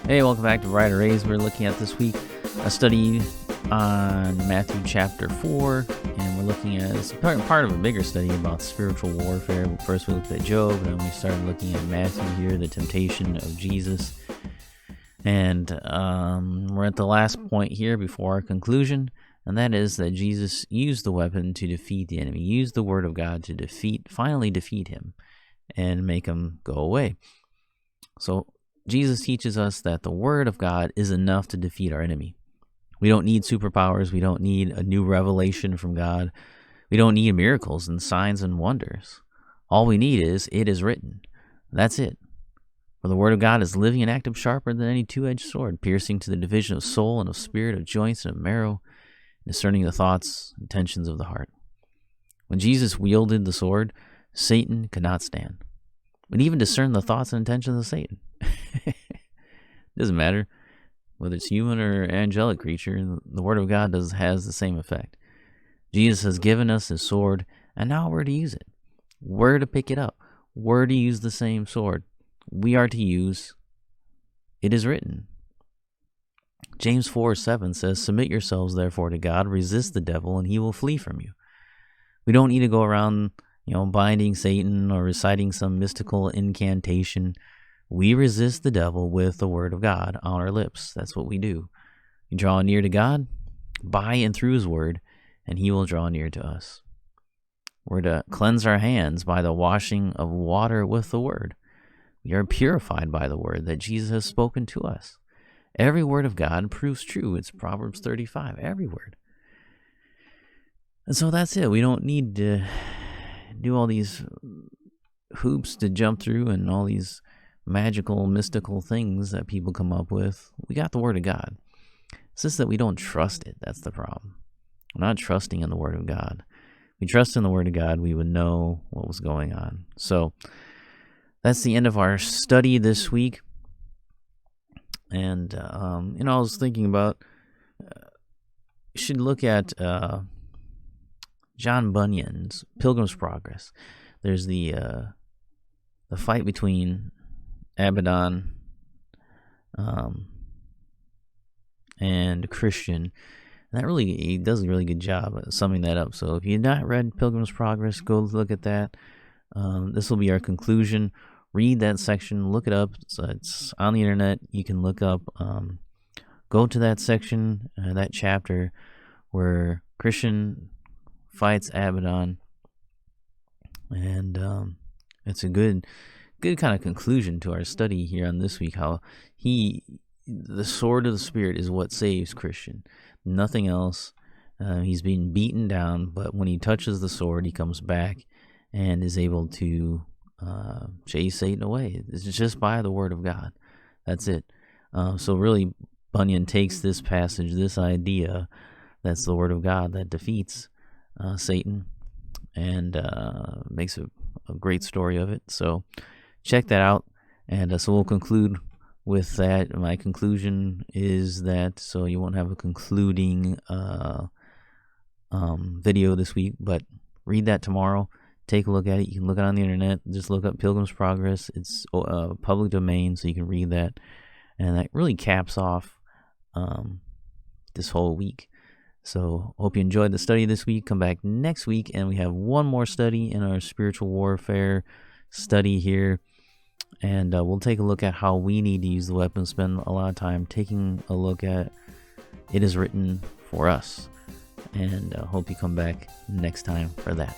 Hey, welcome back to Brighter Rays. We're looking at this week a study on Matthew chapter 4, and we're looking at it's part of a bigger study about spiritual warfare. First we looked at Job, and then we started looking at Matthew here, the temptation of Jesus. And we're at the last point here before our conclusion, and that is that Jesus used the weapon to defeat the enemy, used the word of God to finally defeat him and make him go away. So Jesus teaches us that the word of God is enough to defeat our enemy. We don't need superpowers. We don't need a new revelation from God. We don't need miracles and signs and wonders. All we need is, it is written. That's it. For the word of God is living and active, sharper than any two-edged sword, piercing to the division of soul and of spirit, of joints and of marrow, discerning the thoughts and intentions of the heart. When Jesus wielded the sword, Satan could not stand. But even discern the thoughts and intentions of Satan. Doesn't matter whether it's human or angelic creature, the word of God has the same effect. Jesus has given us his sword, and now we're to use it. We're to pick it up. We're to use the same sword. We are to use, it is written. James 4:7 says, "Submit yourselves therefore to God, resist the devil, and he will flee from you." We don't need to go around binding Satan or reciting some mystical incantation. We resist the devil with the word of God on our lips. That's what we do. We draw near to God by and through his word, and he will draw near to us. We're to cleanse our hands by the washing of water with the word. We are purified by the word that Jesus has spoken to us. Every word of God proves true. It's Proverbs 35, every word. And so that's it. We don't need to do all these hoops to jump through and all these magical, mystical things that people come up with. We got the word of God. It's just that we don't trust it. That's the problem. We're not trusting in the word of God. If we trust in the word of God, we would know what was going on. So that's the end of our study this week. And, I was thinking about, you should look at John Bunyan's Pilgrim's Progress. There's the fight between Abaddon and Christian. And he does a really good job at summing that up. So if you've not read Pilgrim's Progress, go look at that. This will be our conclusion. Read that section, look it up. It's on the internet. You can look up, go to that section, that chapter where Christian fights Abaddon. And it's a good kind of conclusion to our study here on this week, how the sword of the Spirit is what saves Christian. Nothing else. He's being beaten down, but when he touches the sword, he comes back and is able to chase Satan away. It's just by the word of God. That's it. So really, Bunyan takes this passage, this idea, that's the word of God that defeats Satan, and makes a great story of it. So check that out. And so we'll conclude with that. My conclusion is that, so you won't have a concluding video this week, but read that tomorrow. Take a look at it. You can look it on the internet. Just look up Pilgrim's Progress. It's public domain, so you can read that. And that really caps off this whole week. So hope you enjoyed the study this week. Come back next week, and we have one more study in our spiritual warfare study here. And we'll take a look at how we need to use the weapon. Spend a lot of time taking a look at it is written for us. And hope you come back next time for that.